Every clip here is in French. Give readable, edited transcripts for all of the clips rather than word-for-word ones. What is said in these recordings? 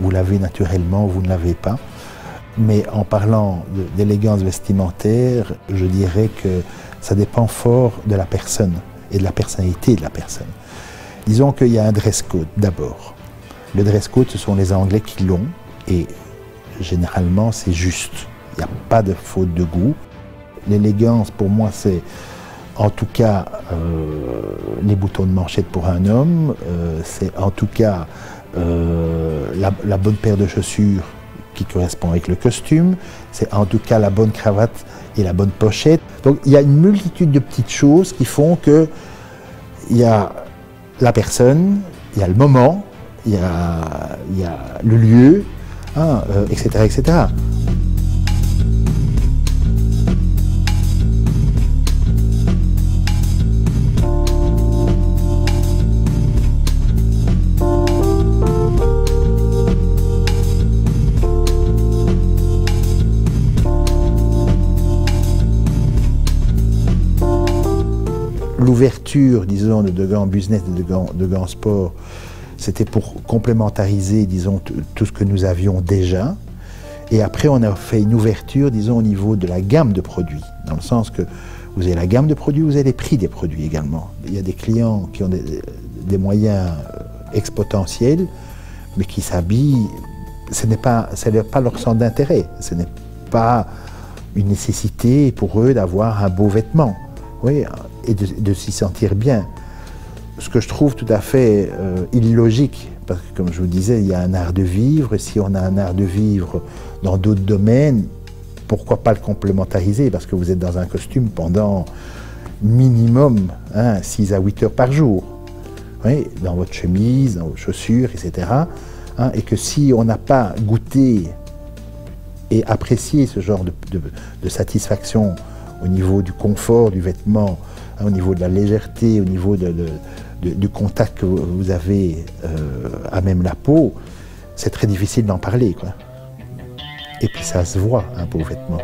vous l'avez naturellement, vous ne l'avez pas. Mais en parlant d'élégance vestimentaire, je dirais que ça dépend fort de la personne et de la personnalité de la personne. Disons qu'il y a un dress code d'abord. Le dress code, ce sont les Anglais qui l'ont et généralement c'est juste. Il n'y a pas de faute de goût. L'élégance pour moi c'est en tout cas les boutons de manchette pour un homme, c'est en tout cas la bonne paire de chaussures qui correspond avec le costume, c'est en tout cas la bonne cravate et la bonne pochette. Donc il y a une multitude de petites choses qui font que il y a la personne, il y a le moment, il y a le lieu, hein, etc., etc. L'ouverture, disons, de Gand Business et de Gand Sport, c'était pour complémentariser, disons, tout ce que nous avions déjà. Et après, on a fait une ouverture, disons, au niveau de la gamme de produits, dans le sens que vous avez la gamme de produits, vous avez les prix des produits également. Il y a des clients qui ont des moyens exponentiels, mais qui s'habillent, ce n'est pas leur centre d'intérêt, ce n'est pas une nécessité pour eux d'avoir un beau vêtement. Oui, et de s'y sentir bien. Ce que je trouve tout à fait illogique, parce que comme je vous disais, il y a un art de vivre, et si on a un art de vivre dans d'autres domaines, pourquoi pas le complémentariser? Parce que vous êtes dans un costume pendant minimum 6 à 8 heures par jour, oui, dans votre chemise, dans vos chaussures, etc. Et que si on n'a pas goûté et apprécié ce genre de satisfaction au niveau du confort du vêtement, au niveau de la légèreté, au niveau du contact que vous avez à même la peau, c'est très difficile d'en parler, quoi. Et puis ça se voit, un beau vêtement.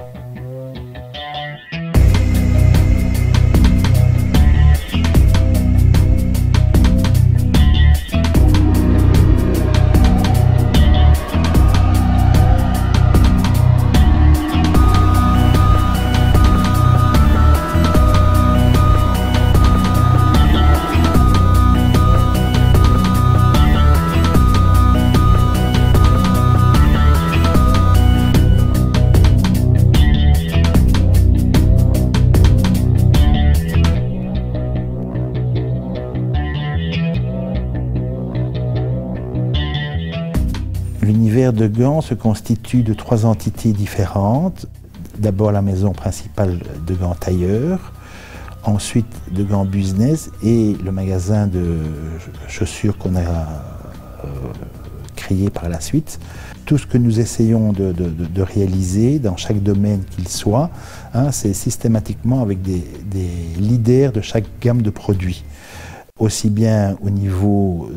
L'univers de Gand se constitue de 3 entités différentes. D'abord la maison principale de Gand Tailleur, ensuite de Gand Business et le magasin de chaussures qu'on a créé par la suite. Tout ce que nous essayons de réaliser dans chaque domaine qu'il soit, c'est systématiquement avec des leaders de chaque gamme de produits. Aussi bien au niveau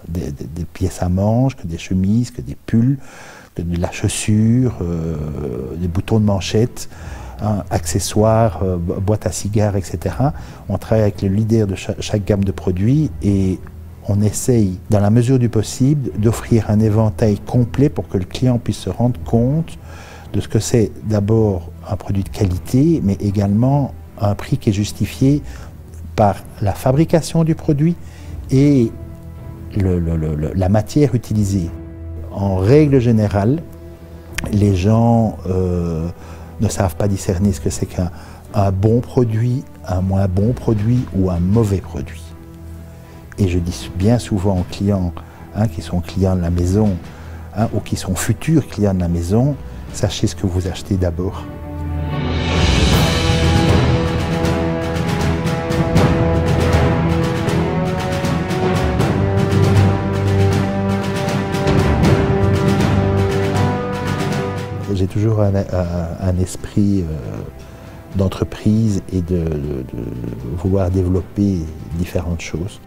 des pièces à manches, que des chemises, que des pulls, que de la chaussure, des boutons de manchette, accessoires, boîtes à cigares, etc. On travaille avec le leader de chaque gamme de produits et on essaye, dans la mesure du possible, d'offrir un éventail complet pour que le client puisse se rendre compte de ce que c'est d'abord un produit de qualité, mais également un prix qui est justifié par la fabrication du produit et la matière utilisée. En règle générale, les gens ne savent pas discerner ce que c'est qu'un bon produit, un moins bon produit ou un mauvais produit. Et je dis bien souvent aux clients qui sont clients de la maison ou qui sont futurs clients de la maison, sachez ce que vous achetez d'abord. J'ai toujours un esprit d'entreprise et de vouloir développer différentes choses.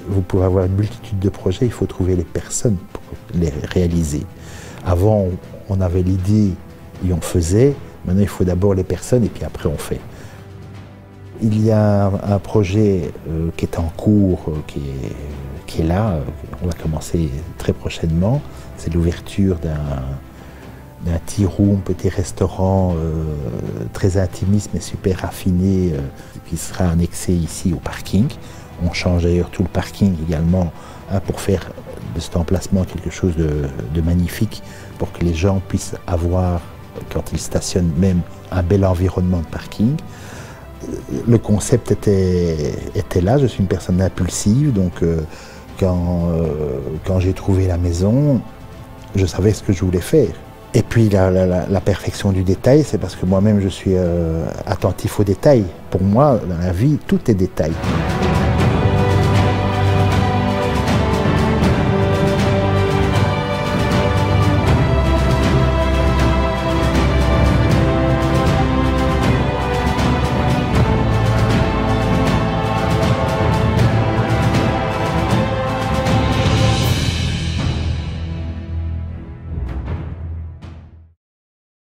Vous pouvez avoir une multitude de projets, il faut trouver les personnes pour les réaliser. Avant, on avait l'idée et on faisait, maintenant il faut d'abord les personnes et puis après on fait. Il y a un projet qui est en cours, qui qui est là. On va commencer très prochainement. C'est l'ouverture d'un tea room, petit restaurant très intimiste mais super raffiné qui sera annexé ici au parking. On change d'ailleurs tout le parking également pour faire de cet emplacement quelque chose de magnifique pour que les gens puissent avoir, quand ils stationnent même, un bel environnement de parking. Le concept était là, je suis une personne impulsive, donc quand j'ai trouvé la maison, je savais ce que je voulais faire. Et puis la perfection du détail, c'est parce que moi-même je suis attentif aux détails. Pour moi, dans la vie, tout est détail.